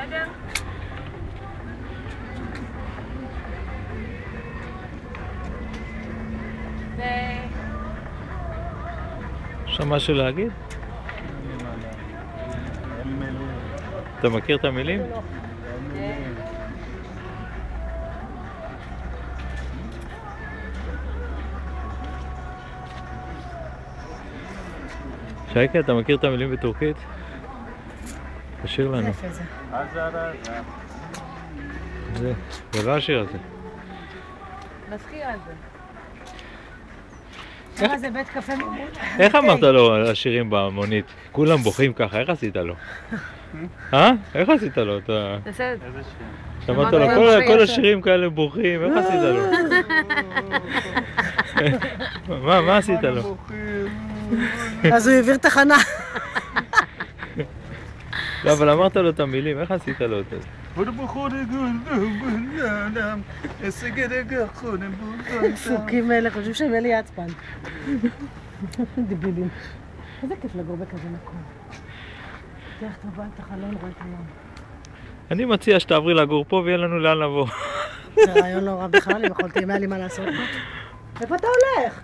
בסדר? יש לך משהו להגיד? אתה מכיר את המילים? שייקה, אתה מכיר את המילים בטורקית? תשאיר לנו. איפה זה? זה לא השיר הזה. מזכיר על זה. כמה זה בית קפה ממול? איך אמרת לו על השירים במונית? כולם בוכים ככה, איך עשית לו? איך עשית לו? תעשה את זה. שמעת לו, כל השירים כאלה בוכים, איך עשית לו? מה עשית לו? אז הוא העביר תחנה. לא, אבל אמרת לו את המילים, איך עשית לו את זה? עסוקים אלה, חושבים שהם אלי עצפן. דיבילים. איזה כיף לגור בכזה מקום. תלך תבוא את החלון, רואה את הים. אני מציע שתעברי לגור פה ויהיה לנו לאן לבוא. זה רעיון לא רע בכלל, אם יכולתי, אם היה לי מה לעשות פה. איפה אתה הולך?